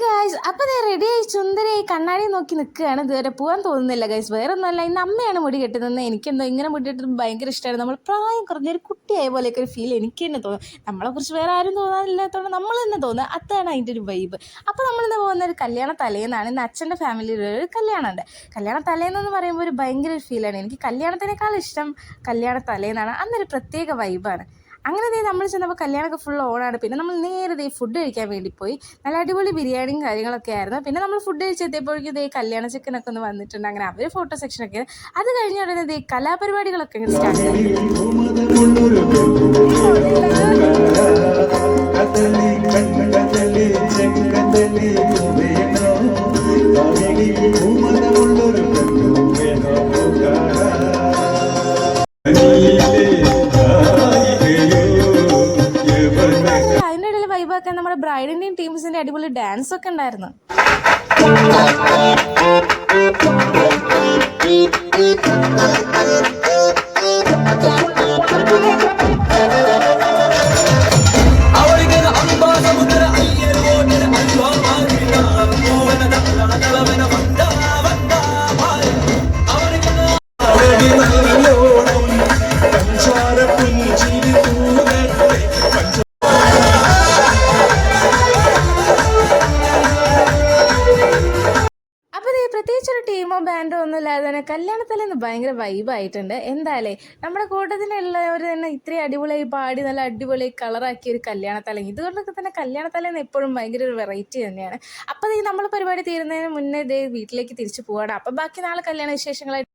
Guys അപ്പോൾ റെഡിയായി ചുന്ദരയായി കണ്ണാടി നോക്കി നിൽക്കുകയാണ്. ഇതുവരെ പോകാൻ തോന്നുന്നില്ല ഗൈസ്. വേറെ ഒന്നുമല്ല, ഇന്ന് അമ്മയാണ് മുടി കെട്ടുന്നത്. എനിക്കെന്തോ ഇങ്ങനെ മുടി കെട്ടുന്നത് ഭയങ്കര ഇഷ്ടമാണ്. നമ്മൾ പ്രായം കുറഞ്ഞൊരു കുട്ടിയായ പോലെയൊക്കെ ഒരു ഫീൽ എനിക്ക് തന്നെ തോന്നും. നമ്മളെക്കുറിച്ച് വേറെ ആരും തോന്നാനില്ലാത്തതുകൊണ്ട് നമ്മൾ തന്നെ തോന്നുക. അതാണ് അതിൻ്റെ ഒരു വൈബ്. അപ്പോൾ നമ്മളിന്ന് പോകുന്ന ഒരു കല്യാണ തലേന്നാണ്. ഇന്ന് അച്ഛൻ്റെ ഫാമിലിയിൽ ഒരു കല്യാണമുണ്ട്. കല്യാണ തലേന്നെന്ന് പറയുമ്പോൾ ഒരു ഭയങ്കര ഒരു ഫീലാണ്. എനിക്ക് കല്യാണത്തിനേക്കാൾ ഇഷ്ടം കല്യാണ തലേന്നാണ്. അന്നൊരു പ്രത്യേക വൈബാണ്. അങ്ങനെ നമ്മൾ ചെന്നപ്പോൾ കല്യാണമൊക്കെ ഫുൾ ഓണാണ്. പിന്നെ നമ്മൾ നേരെ ഫുഡ് കഴിക്കാൻ വേണ്ടി പോയി. നല്ല അടിപൊളി ബിരിയാണിയും കാര്യങ്ങളൊക്കെ ആയിരുന്നു. പിന്നെ നമ്മൾ ഫുഡ് കഴിച്ചെത്തിയപ്പോഴേക്കും കല്യാണ ചെക്കനൊക്കെ ഒന്ന് വന്നിട്ടുണ്ട്. അങ്ങനെ അവർ ഫോട്ടോ സെക്ഷനൊക്കെ. അത് കഴിഞ്ഞ ഉടനെ കലാപരിപാടികളൊക്കെ സ്റ്റാർട്ട് ചെയ്തു. അതിനിടയിൽ വൈബാക്കാൻ നമ്മുടെ ബ്രൈഡിന്റെയും ടീംസിന്റെ അടിപൊളി ഡാൻസ് ഒക്കെ ഉണ്ടായിരുന്നു. പ്രത്യേകിച്ചൊരു ടീമോ ബാൻഡോ ഒന്നും ഇല്ലാതെ തന്നെ കല്യാണത്തലേന്ന് ഭയങ്കര വൈബായിട്ടുണ്ട്. എന്തായാലേ നമ്മുടെ കൂട്ടത്തിലുള്ളവർ തന്നെ ഇത്രയും അടിപൊളിയായി പാടി നല്ല അടിപൊളിയായി കളറാക്കിയ ഒരു കല്യാണത്തലേ. ഇതുകൊണ്ടൊക്കെ തന്നെ കല്യാണത്തലേന്ന് എപ്പോഴും ഭയങ്കര ഒരു വെറൈറ്റി തന്നെയാണ്. അപ്പോൾ നമ്മൾ പരിപാടി തീരുന്നതിന് മുന്നേ വീട്ടിലേക്ക് തിരിച്ചു പോവാണ്. അപ്പം ബാക്കി നാളെ കല്യാണ വിശേഷങ്ങളായിട്ട്